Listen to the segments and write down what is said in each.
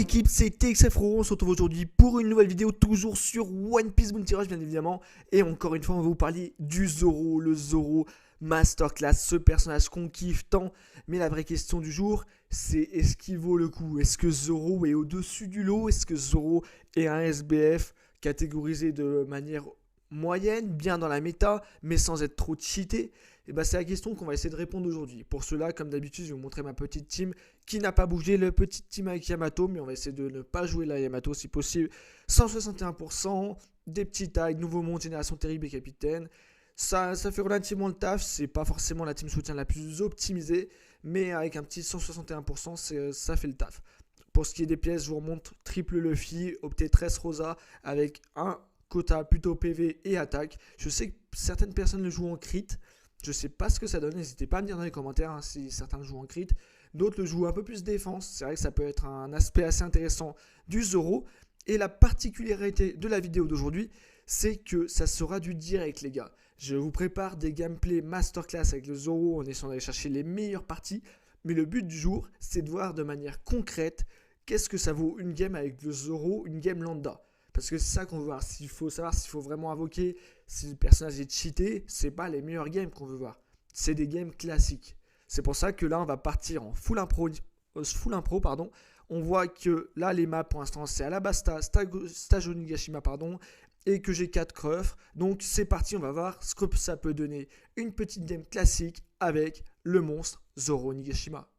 l'équipe, c'est TXFRO, on se retrouve aujourd'hui pour une nouvelle vidéo, toujours sur One Piece Bounty Rush bien évidemment. Et encore une fois, on va vous parler du Zoro, le Zoro Masterclass, ce personnage qu'on kiffe tant. Mais la vraie question du jour, c'est est-ce qu'il vaut le coup? Est-ce que Zoro est au-dessus du lot? Est-ce que Zoro est un SBF catégorisé de manière moyenne, bien dans la méta, mais sans être trop cheaté? Et bah c'est la question qu'on va essayer de répondre aujourd'hui. Pour cela, comme d'habitude, je vais vous montrer ma petite team qui n'a pas bougé, le petit team avec Yamato, mais on va essayer de ne pas jouer la Yamato si possible. 161%, des petits tags, nouveau monde, génération terrible et capitaine. Ça fait relativement le taf, c'est pas forcément la team soutien la plus optimisée, mais avec un petit 161%, ça fait le taf. Pour ce qui est des pièces, je vous remonte triple Luffy, opté 13 Rosa avec un quota plutôt PV et attaque. Je sais que certaines personnes le jouent en crit. Je sais pas ce que ça donne, n'hésitez pas à me dire dans les commentaires hein, si certains le jouent en crit. D'autres le jouent un peu plus défense, c'est vrai que ça peut être un aspect assez intéressant du Zoro. Et la particularité de la vidéo d'aujourd'hui, c'est que ça sera du direct les gars. Je vous prépare des gameplays masterclass avec le Zoro en essayant d'aller chercher les meilleures parties. Mais le but du jour, c'est de voir de manière concrète qu'est-ce que ça vaut une game avec le Zoro, une game lambda. Parce que c'est ça qu'on veut voir. S'il faut savoir s'il faut vraiment invoquer, si le personnage est cheaté, c'est pas les meilleurs games qu'on veut voir. C'est des games classiques. C'est pour ça que là, on va partir en full impro. Pardon. On voit que là, les maps pour l'instant, c'est Alabasta, Stage Onigashima, pardon, et que j'ai 4 creufs. Donc c'est parti, on va voir ce que ça peut donner. Une petite game classique avec le monstre Zoro Onigashima.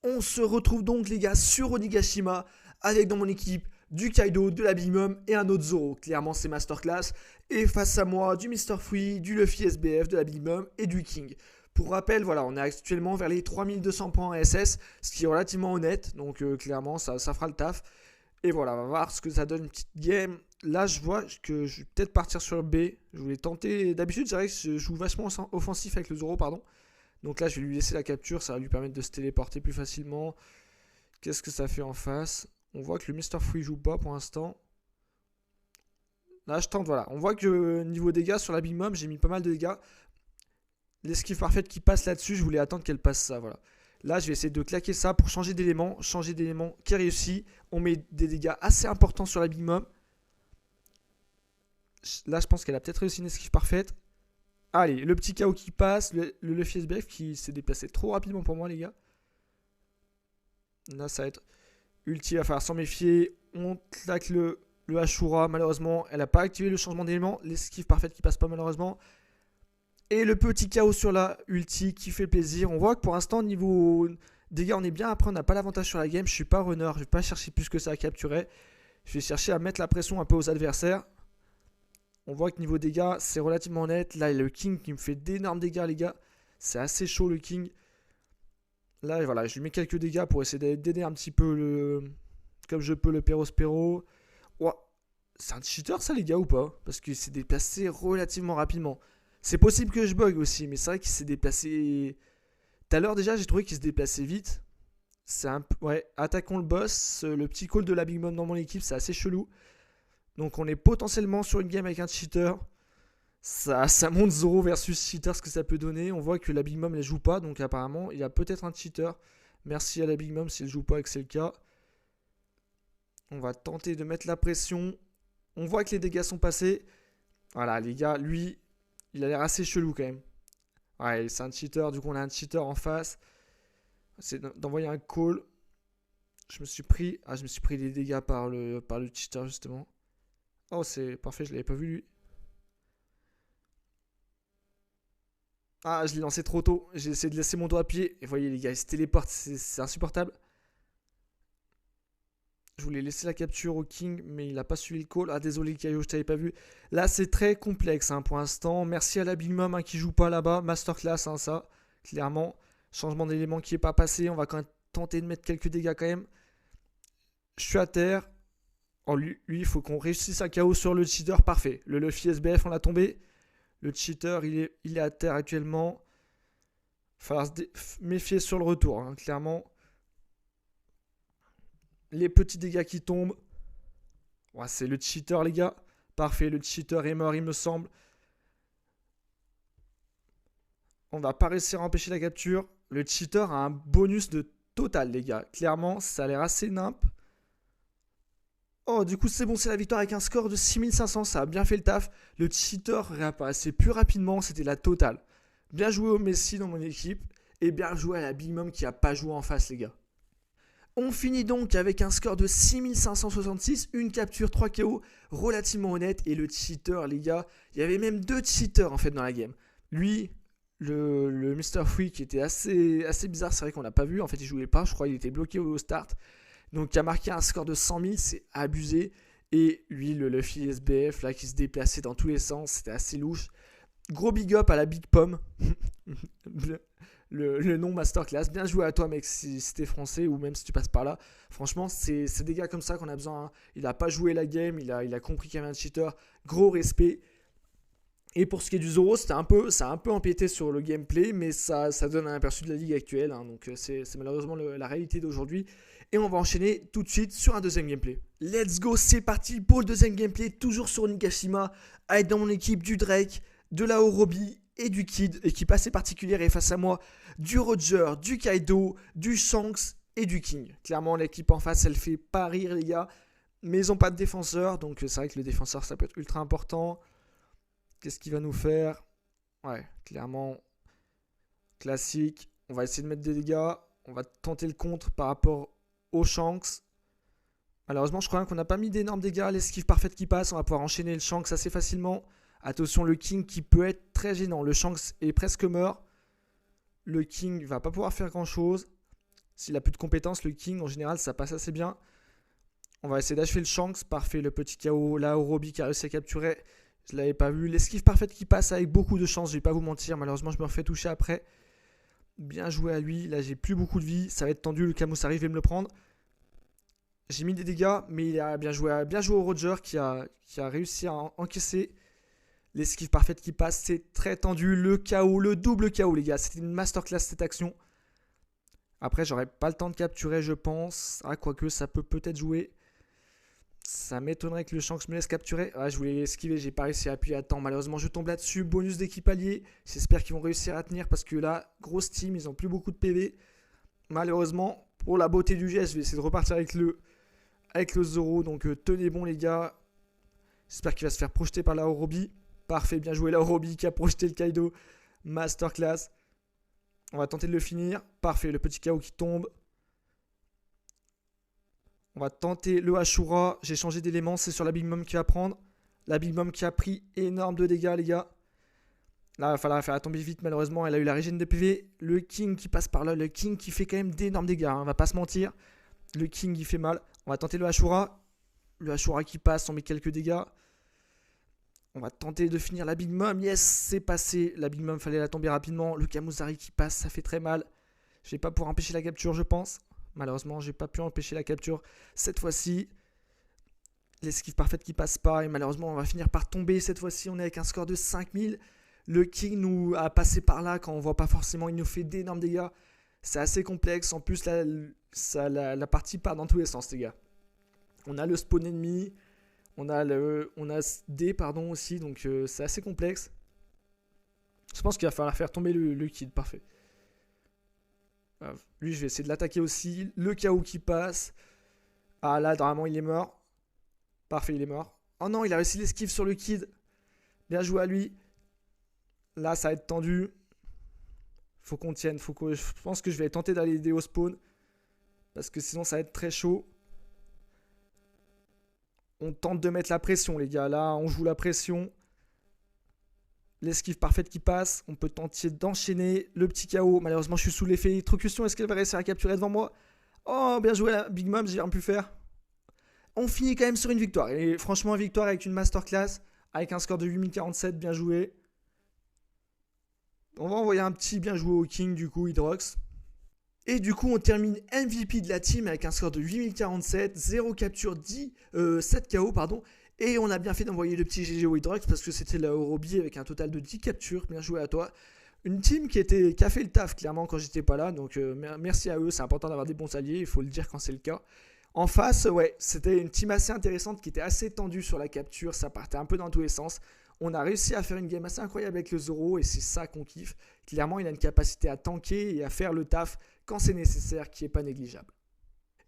On se retrouve donc les gars sur Onigashima avec dans mon équipe du Kaido, de la Big Mom et un autre Zoro. Clairement c'est Masterclass. Et face à moi du Mr. Free, du Luffy SBF, de la Big Mom et du King. Pour rappel, voilà, on est actuellement vers les 3200 points en SS, ce qui est relativement honnête. Donc clairement ça fera le taf. Et voilà, on va voir ce que ça donne une petite game. Là je vois que je vais peut-être partir sur B. Je voulais tenter, d'habitude c'est vrai que je joue vachement offensif avec le Zoro, pardon. Donc là je vais lui laisser la capture, ça va lui permettre de se téléporter plus facilement. Qu'est-ce que ça fait en face? On voit que le Mr. Free joue pas pour l'instant. Là je tente, voilà. On voit que niveau dégâts sur la Big Mom, j'ai mis pas mal de dégâts. L'esquive parfaite qui passe là-dessus, je voulais attendre qu'elle passe ça, voilà. Là je vais essayer de claquer ça pour changer d'élément qui réussit. On met des dégâts assez importants sur la Big Mom. Là je pense qu'elle a peut-être réussi une esquive parfaite. Allez, le petit KO qui passe, le Luffy SBF qui s'est déplacé trop rapidement pour moi les gars. Là ça va être ulti, il va falloir s'en méfier. On claque le Ashura, malheureusement. Elle n'a pas activé le changement d'élément. L'esquive parfaite qui passe pas malheureusement. Et le petit KO sur la ulti qui fait plaisir. On voit que pour l'instant, niveau dégâts, on est bien. Après, on n'a pas l'avantage sur la game. Je suis pas runner. Je vais pas chercher plus que ça à capturer. Je vais chercher à mettre la pression un peu aux adversaires. On voit que niveau dégâts, c'est relativement net. Là, il y a le King qui me fait d'énormes dégâts, les gars. C'est assez chaud, le King. Là, voilà, je lui mets quelques dégâts pour essayer d'aider un petit peu comme je peux le Perospero. Oh, c'est un cheater, ça, les gars, ou pas? Parce qu'il s'est déplacé relativement rapidement. C'est possible que je bug aussi, mais c'est vrai qu'il s'est déplacé. Tout à l'heure, déjà, j'ai trouvé qu'il se déplaçait vite. C'est un peu. Ouais, attaquons le boss. Le petit call de la Big Mom dans mon équipe, c'est assez chelou. Donc, on est potentiellement sur une game avec un cheater. Ça montre Zoro versus cheater, ce que ça peut donner. On voit que la Big Mom ne joue pas, donc apparemment il y a peut-être un cheater. Merci à la Big Mom s'il ne joue pas et que c'est le cas. On va tenter de mettre la pression. On voit que les dégâts sont passés. Voilà les gars, lui, il a l'air assez chelou quand même. Ouais, c'est un cheater, du coup on a un cheater en face. C'est d'envoyer un call. Je me suis pris des dégâts par le cheater justement. Oh c'est parfait, je l'avais pas vu lui. Ah, je l'ai lancé trop tôt. J'ai essayé de laisser mon doigt à pied. Et vous voyez, les gars, il se téléporte. C'est insupportable. Je voulais laisser la capture au King, mais il n'a pas suivi le call. Ah, désolé, Kaio, je t'avais pas vu. Là, c'est très complexe hein, pour l'instant. Merci à la Big Mom hein, qui joue pas là-bas. Masterclass, hein, ça. Clairement. Changement d'élément qui n'est pas passé. On va quand même tenter de mettre quelques dégâts quand même. Je suis à terre. Oh, lui, il faut qu'on réussisse à KO sur le cheater. Parfait. Le Luffy SBF, on l'a tombé. Le cheater, il est à terre actuellement. Il va falloir se méfier sur le retour, hein, clairement. Les petits dégâts qui tombent. Ouais, c'est le cheater, les gars. Parfait, le cheater est mort, il me semble. On va pas réussir à empêcher la capture. Le cheater a un bonus de total, les gars. Clairement, ça a l'air assez nimp. Oh, du coup, c'est bon, c'est la victoire avec un score de 6500. Ça a bien fait le taf. Le cheater réapparaissait plus rapidement. C'était la totale. Bien joué au Messi dans mon équipe. Et bien joué à la Big Mom qui a pas joué en face, les gars. On finit donc avec un score de 6566, une capture 3 KO relativement honnête. Et le cheater, les gars, il y avait même 2 cheaters en fait dans la game. Lui, le Mr. Free qui était assez bizarre, c'est vrai qu'on l'a pas vu. En fait, il jouait pas, je crois qu'il était bloqué au start. Donc, il a marqué un score de 100 000, c'est abusé. Et lui, le Luffy SBF, là, qui se déplaçait dans tous les sens, c'était assez louche. Gros big up à la Big Pomme. le nom Masterclass. Bien joué à toi, mec, si t'es français ou même si tu passes par là. Franchement, c'est des gars comme ça qu'on a besoin. Hein. Il n'a pas joué la game, il a compris qu'il y avait un cheater. Gros respect. Et pour ce qui est du Zoro, ça a un peu empiété sur le gameplay, mais ça donne un aperçu de la ligue actuelle. Hein, donc c'est malheureusement la réalité d'aujourd'hui. Et on va enchaîner tout de suite sur un deuxième gameplay. Let's go, c'est parti pour le deuxième gameplay, toujours sur Nigashima, avec dans mon équipe du Drake, de la Orobi et du Kid, équipe assez particulière, et face à moi, du Roger, du Kaido, du Shanks et du King. Clairement, l'équipe en face, elle fait pas rire, les gars, mais ils n'ont pas de défenseur, donc c'est vrai que le défenseur, ça peut être ultra important. Qu'est-ce qu'il va nous faire? Ouais, clairement, classique. On va essayer de mettre des dégâts, on va tenter le contre par rapport au Shanks. Malheureusement, je crois qu'on n'a pas mis d'énormes dégâts. L'esquive parfaite qui passe, on va pouvoir enchaîner le Shanks assez facilement. Attention, le King qui peut être très gênant. Le Shanks est presque mort. Le King va pas pouvoir faire grand chose. S'il a plus de compétences, le King en général ça passe assez bien. On va essayer d'achever le Shanks. Parfait, le petit KO là, Orobi qui a réussi à capturer. Je l'avais pas vu. L'esquive parfaite qui passe avec beaucoup de chance. Je vais pas vous mentir. Malheureusement, je me refais toucher après. Bien joué à lui. Là, j'ai plus beaucoup de vie. Ça va être tendu. Le Camus arrive et me le prendre. J'ai mis des dégâts, mais il a bien joué au Roger qui a réussi à encaisser. L'esquive parfaite qui passe, c'est très tendu. Le KO, le double KO, les gars. C'était une masterclass cette action. Après, j'aurais pas le temps de capturer, je pense. Ah, quoique, ça peut peut-être jouer. Ça m'étonnerait que le Shanks me laisse capturer. Ah, je voulais esquiver, j'ai pas réussi à appuyer à temps. Malheureusement, je tombe là-dessus. Bonus d'équipe alliée. J'espère qu'ils vont réussir à tenir parce que là, grosse team, ils ont plus beaucoup de PV. Malheureusement, pour la beauté du geste, je vais essayer de repartir avec le Zoro. Donc, tenez bon, les gars. J'espère qu'il va se faire projeter par la Orobi. Parfait, bien joué la Orobi qui a projeté le Kaido. Masterclass. On va tenter de le finir. Parfait, le petit KO qui tombe. On va tenter le Ashura. J'ai changé d'élément, c'est sur la Big Mom qui va prendre. La Big Mom qui a pris énorme de dégâts, les gars. Là, il va falloir faire la tomber vite, malheureusement. Elle a eu la régène de PV. Le King qui passe par là. Le King qui fait quand même d'énormes dégâts. Hein, on va pas se mentir. Le King, il fait mal. On va tenter le Ashura. Le Ashura qui passe, on met quelques dégâts. On va tenter de finir la Big Mom. Yes, c'est passé. La Big Mom, fallait la tomber rapidement. Le Kamuzari qui passe, ça fait très mal. Je vais pas pouvoir empêcher la capture, je pense. Malheureusement, j'ai pas pu empêcher la capture cette fois-ci. L'esquive parfaite qui passe pas. Et malheureusement, on va finir par tomber. Cette fois-ci, on est avec un score de 5000. Le King nous a passé par là quand on voit pas forcément. Il nous fait d'énormes dégâts. C'est assez complexe. En plus, la partie part dans tous les sens, les gars. On a le spawn ennemi. On a D aussi, donc c'est assez complexe. Je pense qu'il va falloir faire tomber le Kid, parfait. Lui, je vais essayer de l'attaquer aussi. Le KO qui passe. Ah là, normalement, il est mort. Parfait, il est mort. Oh non, il a réussi l'esquive sur le Kid. Bien joué à lui. Là, ça va être tendu. Faut qu'on tienne. Je pense que je vais tenter d'aller aider au spawn. Parce que sinon, ça va être très chaud. On tente de mettre la pression, les gars. Là, on joue la pression. L'esquive parfaite qui passe. On peut tenter d'enchaîner. Le petit KO. Malheureusement, je suis sous l'effet électrocution. Est-ce qu'elle va réussir à capturer devant moi? Oh, bien joué, la Big Mom. J'ai rien pu faire. On finit quand même sur une victoire. Et franchement, une victoire avec une masterclass. Avec un score de 8047. Bien joué. On va envoyer un petit bien joué au King, du coup, Hydrox. Et du coup, on termine MVP de la team avec un score de 8047, 0 capture, 7 KO, pardon. Et on a bien fait d'envoyer le petit GG au Hydrox parce que c'était la Orobi avec un total de 10 captures. Bien joué à toi. Une team qui a fait le taf, clairement, quand j'étais pas là. Donc, merci à eux. C'est important d'avoir des bons alliés. Il faut le dire quand c'est le cas. En face, ouais, c'était une team assez intéressante qui était assez tendue sur la capture. Ça partait un peu dans tous les sens. On a réussi à faire une game assez incroyable avec le Zoro et c'est ça qu'on kiffe. Clairement, il a une capacité à tanker et à faire le taf quand c'est nécessaire qui n'est pas négligeable.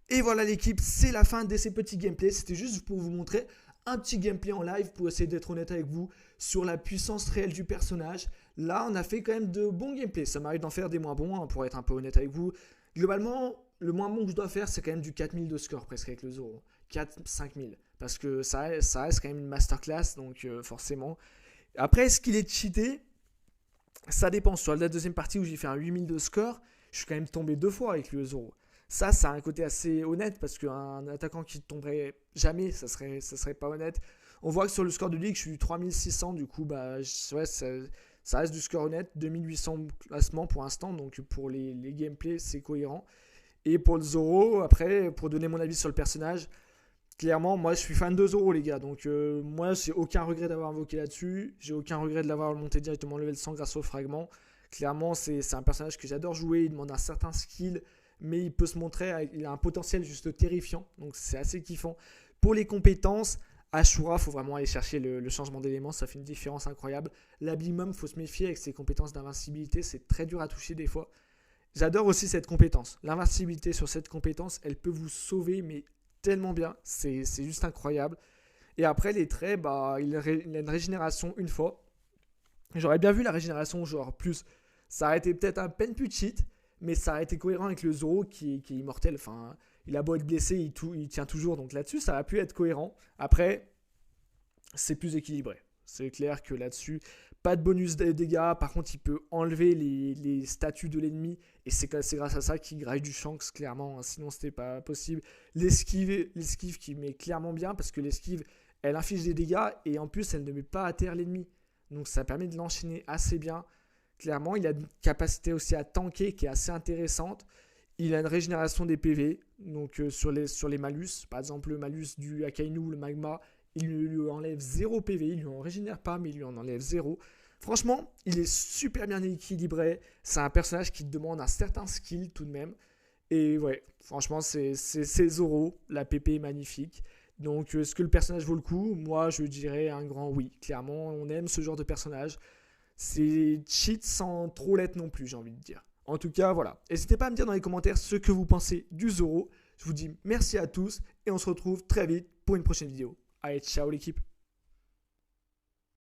Et voilà l'équipe, c'est la fin de ces petits gameplays. C'était juste pour vous montrer un petit gameplay en live pour essayer d'être honnête avec vous sur la puissance réelle du personnage. Là, on a fait quand même de bons gameplays. Ça m'arrive d'en faire des moins bons, hein, pour être un peu honnête avec vous. Globalement, le moins bon que je dois faire, c'est quand même du 4000 de score presque avec le Zoro. 4-5000. Parce que ça reste quand même une masterclass, donc forcément. Après, est-ce qu'il est cheaté? Ça dépend. Sur la deuxième partie où j'ai fait un 8000 de score, je suis quand même tombé 2 fois avec le Zoro. Ça a un côté assez honnête parce qu'un attaquant qui ne tomberait jamais, ça serait pas honnête. On voit que sur le score de ligue, je suis 3600, du coup, bah, ouais, ça reste du score honnête. 2800 classements pour l'instant, donc pour les gameplays, c'est cohérent. Et pour le Zoro, après, pour donner mon avis sur le personnage, clairement, moi je suis fan de Zoro, les gars. Donc, moi, j'ai aucun regret d'avoir invoqué là-dessus. J'ai aucun regret de l'avoir monté directement level 100 grâce au fragment. Clairement, c'est un personnage que j'adore jouer. Il demande un certain skill, mais il peut se montrer, il a un potentiel juste terrifiant. Donc, c'est assez kiffant. Pour les compétences, Ashura, il faut vraiment aller chercher le changement d'éléments. Ça fait une différence incroyable. L'Abimum, il faut se méfier avec ses compétences d'invincibilité. C'est très dur à toucher des fois. J'adore aussi cette compétence. L'invincibilité sur cette compétence, elle peut vous sauver, mais tellement bien. C'est juste incroyable. Et après, les traits, bah, il a une régénération une fois. J'aurais bien vu la régénération, genre plus. Ça aurait été peut-être un peine plus cheat, mais ça aurait été cohérent avec le Zoro qui est immortel. Enfin, il a beau être blessé, il tient toujours. Donc là-dessus, ça aurait pu être cohérent. Après, c'est plus équilibré. C'est clair que là-dessus, pas de bonus de dégâts. Par contre, il peut enlever les statuts de l'ennemi. Et c'est grâce à ça qu'il graille du Shanks, clairement. Sinon, c'était pas possible. L'esquive qui met clairement bien, parce que l'esquive, elle inflige des dégâts. Et en plus, elle ne met pas à terre l'ennemi. Donc, ça permet de l'enchaîner assez bien. Clairement, il a une capacité aussi à tanker qui est assez intéressante. Il a une régénération des PV. Donc, sur les malus. Par exemple, le malus du Akainu, le magma, il lui enlève 0 PV, il lui en régénère pas, mais il lui en enlève 0. Franchement, il est super bien équilibré. C'est un personnage qui demande un certain skill tout de même. Et ouais, franchement, c'est Zoro. La PP est magnifique. Donc, est-ce que le personnage vaut le coup? Moi, je dirais un grand oui. Clairement, on aime ce genre de personnage. C'est cheat sans trop l'être non plus, j'ai envie de dire. En tout cas, voilà. N'hésitez pas à me dire dans les commentaires ce que vous pensez du Zoro. Je vous dis merci à tous et on se retrouve très vite pour une prochaine vidéo. Allez, ciao l'équipe.